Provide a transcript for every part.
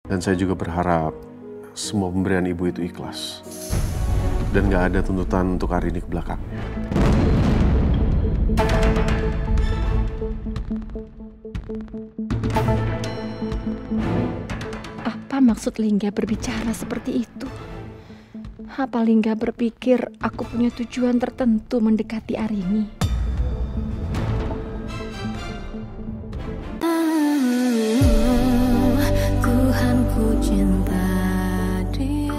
Dan saya juga berharap semua pemberian ibu itu ikhlas. Dan gak ada tuntutan untuk Arini ke belakangnya. Apa maksud Lingga berbicara seperti itu? Apa Lingga berpikir aku punya tujuan tertentu mendekati Arini? Tuhan ku cinta dia.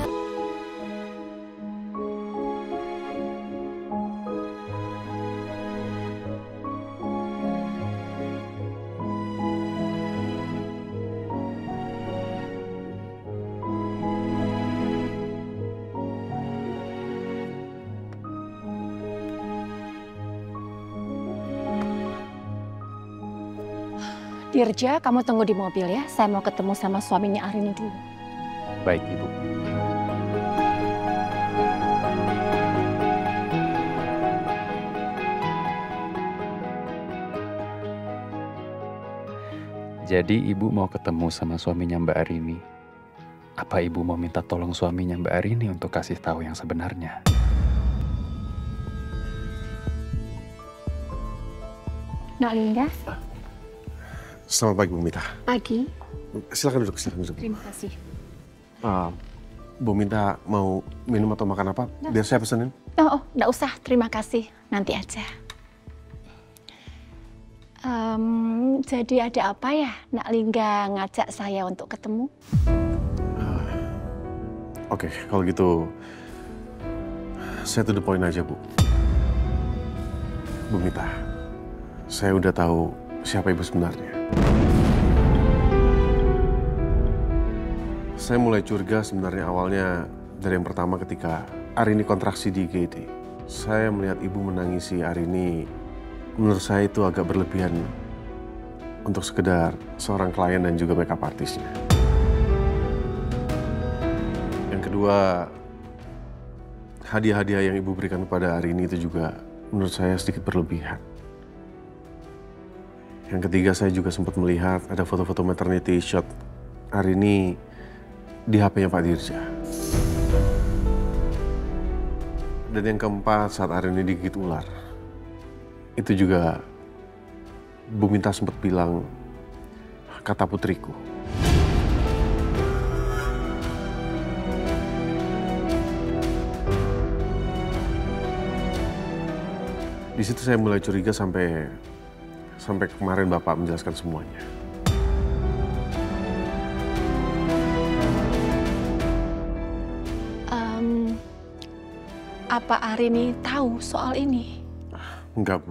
Dirja, kamu tunggu di mobil ya. Saya mau ketemu sama suaminya Arini dulu. Baik, Ibu. Jadi Ibu mau ketemu sama suaminya Mbak Arini. Apa Ibu mau minta tolong suaminya Mbak Arini untuk kasih tahu yang sebenarnya? Nak Lingga, Selamat pagi, Bu Mita. pagi. Silakan duduk, silakan duduk. Terima kasih. Bu Mita mau minum atau makan apa? Biar saya pesenin. Oh, enggak usah. Terima kasih. Nanti aja. Jadi ada apa ya? Nak Lingga ngajak saya untuk ketemu? Oke, kalau gitu saya to the point aja, Bu. Bu Mita, saya udah tahu siapa ibu sebenarnya. Saya mulai curiga sebenarnya awalnya dari yang pertama ketika Arini kontraksi di IGD. Saya melihat ibu menangisi Arini, menurut saya itu agak berlebihan untuk sekedar seorang klien dan juga makeup artisnya. Yang kedua, hadiah-hadiah yang ibu berikan kepada Arini itu juga menurut saya sedikit berlebihan. Yang ketiga, saya juga sempat melihat ada foto-foto maternity shot Arini di HP-nya Pak Dirja. Dan yang keempat, saat Arini digigit ular, itu juga Bu Minta sempat bilang kata putriku. Di situ saya mulai curiga sampai kemarin Bapak menjelaskan semuanya. Apa Arini tahu soal ini? Enggak, Bu.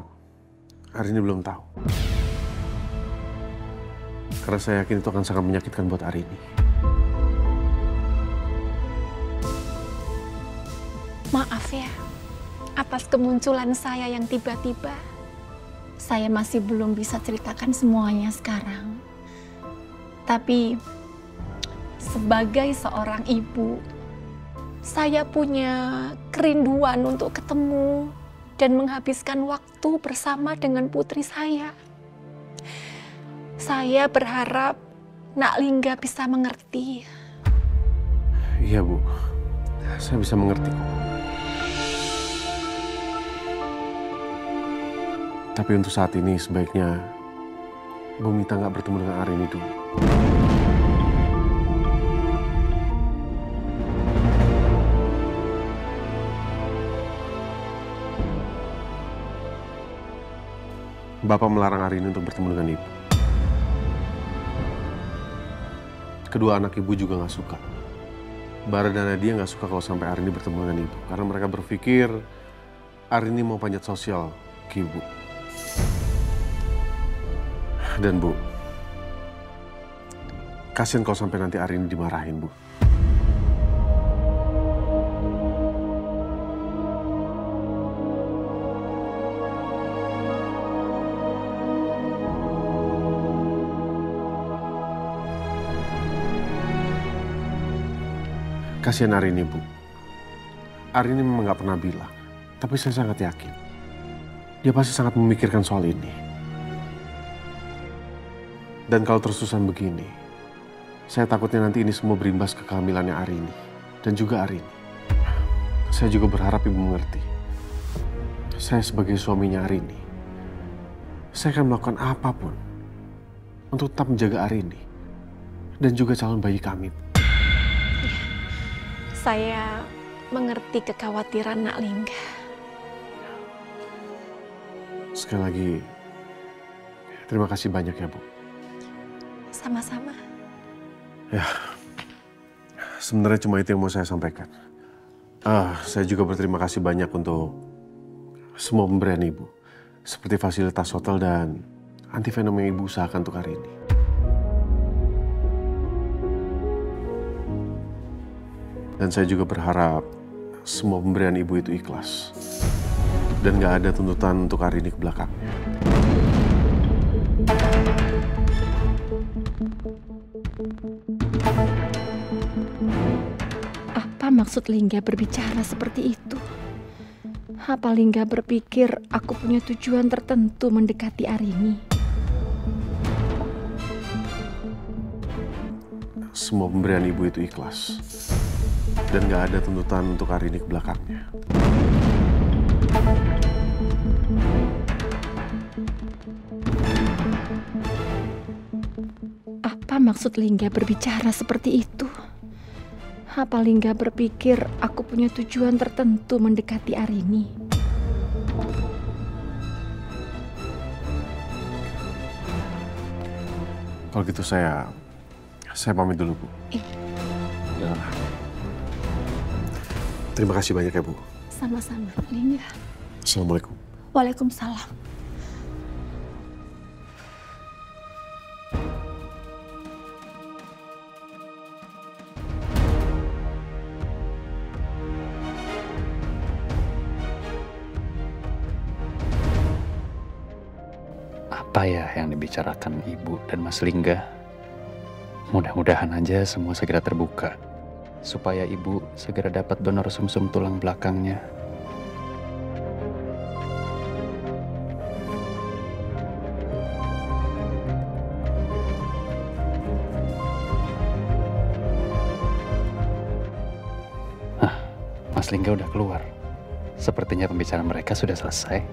Arini belum tahu. Karena saya yakin itu akan sangat menyakitkan buat Arini. Maaf ya, atas kemunculan saya yang tiba-tiba. Saya masih belum bisa ceritakan semuanya sekarang. Tapi sebagai seorang ibu, saya punya kerinduan untuk ketemu dan menghabiskan waktu bersama dengan putri saya. Saya berharap Nak Lingga bisa mengerti. Iya, Bu. Saya bisa mengerti kok. Tapi untuk saat ini sebaiknya Bu Mita nggak bertemu dengan Arini dulu. Bapak melarang Arini untuk bertemu dengan ibu. Kedua anak ibu juga nggak suka. Bara dan Nadia nggak suka kalau sampai Arini bertemu dengan ibu. Karena mereka berpikir Arini mau panjat sosial ke ibu. Dan Bu, kasian kalau sampai nanti Arini dimarahin, Bu. Kasihan Arini, Bu. Arini memang nggak pernah bilang, tapi saya sangat yakin dia pasti sangat memikirkan soal ini. Dan kalau terus-terusan begini, Saya takutnya nanti ini semua berimbas ke kehamilannya Arini dan juga Arini. Saya juga berharap ibu mengerti. Saya sebagai suaminya Arini, saya akan melakukan apapun untuk tetap menjaga Arini dan juga calon bayi kami. Saya mengerti kekhawatiran Nak Lingga. Sekali lagi, terima kasih banyak ya, Bu. Sama-sama. Ya, sebenarnya cuma itu yang mau saya sampaikan. Saya juga berterima kasih banyak untuk semua pemberian Ibu, seperti fasilitas hotel dan antivenom yang Ibu usahakan untuk hari ini. Dan saya juga berharap semua pemberian Ibu itu ikhlas dan gak ada tuntutan untuk hari ini ke belakangnya. Apa maksud Lingga berbicara seperti itu? Apa Lingga berpikir aku punya tujuan tertentu mendekati Arini? Semua pemberian Ibu itu ikhlas dan gak ada tuntutan untuk hari ini ke belakangnya. Apa maksud Lingga berbicara seperti itu? Apa Lingga berpikir aku punya tujuan tertentu mendekati Arini? Kalau gitu saya pamit dulu, Bu. Ya. Terima kasih banyak ya, Bu. Sama-sama, Lingga. Assalamualaikum. Waalaikumsalam. Apa ya yang dibicarakan Ibu dan Mas Lingga? Mudah-mudahan aja semua segera terbuka, supaya Ibu segera dapat donor sumsum tulang belakangnya. Mas Lingga udah keluar. Sepertinya pembicaraan mereka sudah selesai.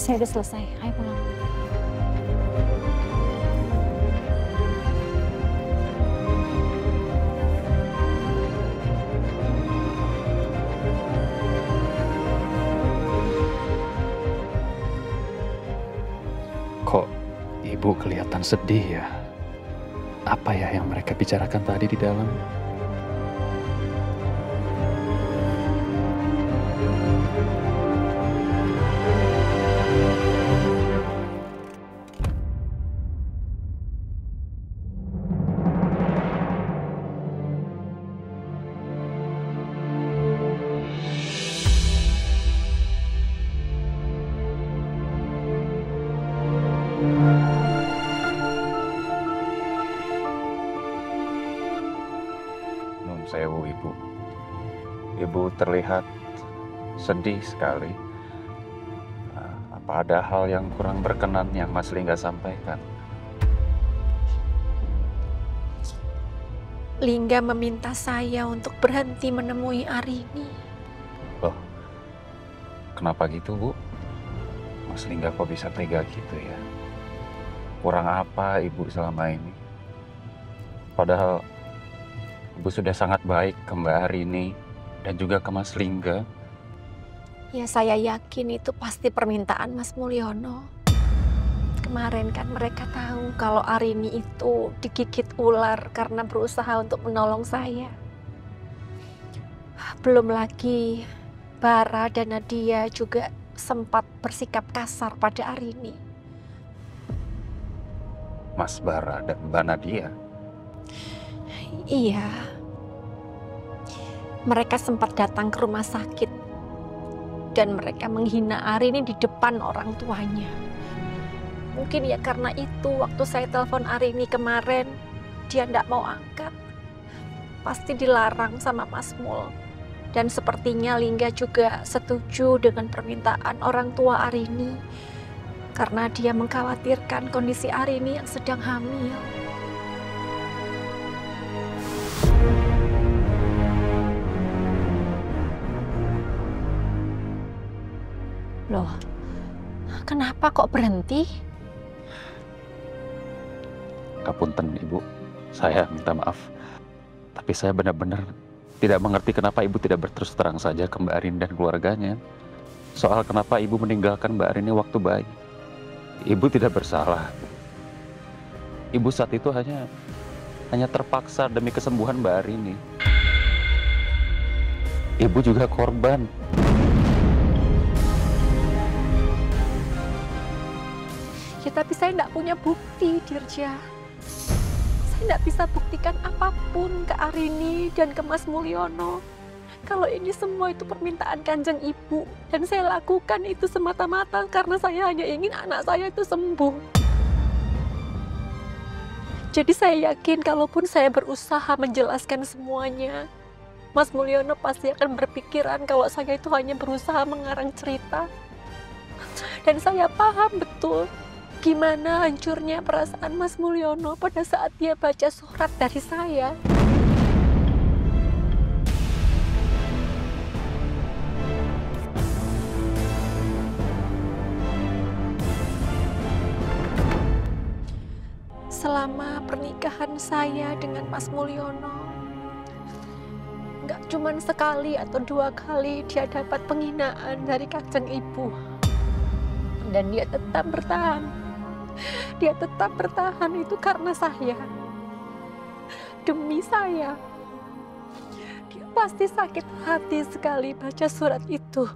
Saya udah selesai, ayo pulang. Kok Ibu kelihatan sedih ya? Apa ya yang mereka bicarakan tadi di dalam? Nun sewu, Ibu. Ibu terlihat sedih sekali. Apa ada hal yang kurang berkenan yang Mas Lingga sampaikan? Lingga meminta saya untuk berhenti menemui Arini. Loh, kenapa gitu, Bu? Mas Lingga kok bisa tega gitu ya? Kurang apa Ibu selama ini? Padahal Ibu sudah sangat baik ke Mbak Arini dan juga ke Mas Lingga. Ya saya yakin itu pasti permintaan Mas Mulyono. Kemarin kan mereka tahu kalau Arini itu digigit ular karena berusaha untuk menolong saya. Belum lagi Bara dan Nadia juga sempat bersikap kasar pada Arini. Mas Bara dan Mbak Nadia? Iya. Mereka sempat datang ke rumah sakit dan mereka menghina Arini di depan orang tuanya. Mungkin ya karena itu waktu saya telepon Arini kemarin, dia nggak mau angkat. Pasti dilarang sama Mas Mul. Dan sepertinya Lingga juga setuju dengan permintaan orang tua Arini karena dia mengkhawatirkan kondisi Arini yang sedang hamil. Loh, kenapa kok berhenti? Kapunten Ibu, saya minta maaf. Tapi saya benar-benar tidak mengerti kenapa Ibu tidak berterus terang saja ke Mbak Arini dan keluarganya. Soal kenapa Ibu meninggalkan Mbak Arini waktu bayi. Ibu tidak bersalah. Ibu saat itu hanya terpaksa demi kesembuhan Mbak Arini. Ibu juga korban. Ya, tapi saya tidak punya bukti, Dirja. Saya tidak bisa buktikan apapun ke Arini dan ke Mas Mulyono. Kalau ini semua itu permintaan Kanjeng Ibu. Dan saya lakukan itu semata-mata karena saya hanya ingin anak saya itu sembuh. Jadi saya yakin kalaupun saya berusaha menjelaskan semuanya, Mas Mulyono pasti akan berpikiran kalau saya itu hanya berusaha mengarang cerita. Dan saya paham betul gimana hancurnya perasaan Mas Mulyono pada saat dia baca surat dari saya. Selama pernikahan saya dengan Mas Mulyono, nggak cuma sekali atau 2 kali dia dapat penghinaan dari Kanjeng Ibu. Dan dia tetap bertahan. Dia tetap bertahan itu karena saya. Demi saya. Dia pasti sakit hati sekali baca surat itu.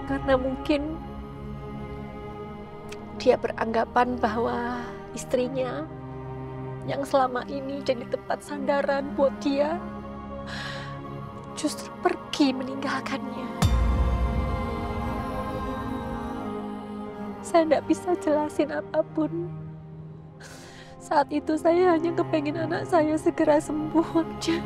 Karena mungkin dia beranggapan bahwa istrinya yang selama ini jadi tempat sandaran buat dia justru pergi meninggalkannya. Saya tidak bisa jelasin apapun. Saat itu saya hanya kepengen anak saya segera sembuh aja.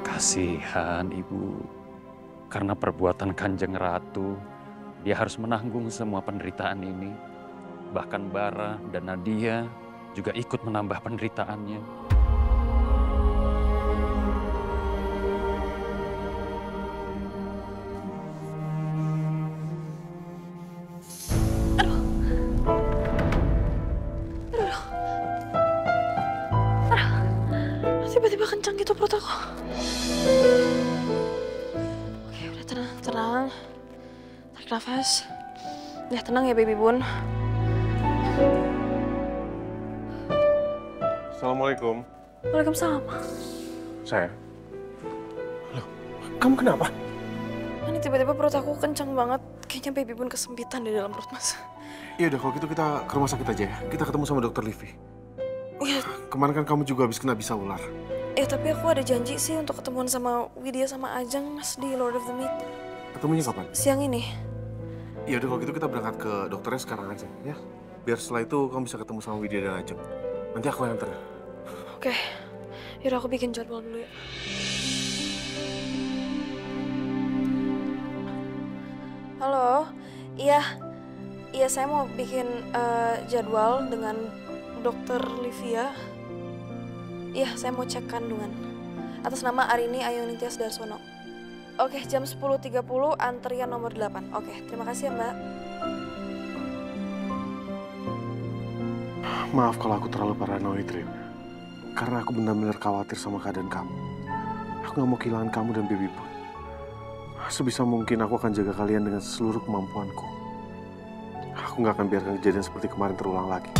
Kasihan Ibu. Karena perbuatan Kanjeng Ratu, dia harus menanggung semua penderitaan ini. Bahkan Bara dan Nadia juga ikut menambah penderitaannya. Tiba-tiba kencang gitu perut aku. Oke, udah tenang. Tarik nafas. Ya, tenang ya, baby bun. Assalamualaikum. Waalaikumsalam. Saya. Loh, kamu kenapa? Ini tiba-tiba perut aku kencang banget. Kayaknya baby bun kesempitan di dalam perut, Mas. Iya udah, kalau gitu kita ke rumah sakit aja ya. Kita ketemu sama dokter Livi. Ya, Kemarin kan kamu juga habis kena bisa ular. tapi aku ada janji sih untuk ketemuan sama Widya sama Ajeng, Mas, di Lord of the Meat. Ketemunya kapan? Siang ini. Iya udah, kalau gitu kita berangkat ke dokternya sekarang aja ya. Biar setelah itu kamu bisa ketemu sama Widya dan Ajeng. Nanti aku yang anter. Oke. Yaudah, aku bikin jadwal dulu ya. Halo. Iya, saya mau bikin jadwal dengan dokter Livia. Iya, saya mau cek kandungan. Atas nama Arini Ayonitias Darsono. Oke, jam 10.30 antrian nomor 8. Oke, terima kasih ya, Mbak. Maaf kalau aku terlalu paranoid, Rin. Karena aku benar-benar khawatir sama keadaan kamu. Aku gak mau kehilangan kamu dan baby pun. Sebisa mungkin aku akan jaga kalian dengan seluruh kemampuanku. Aku gak akan biarkan kejadian seperti kemarin terulang lagi.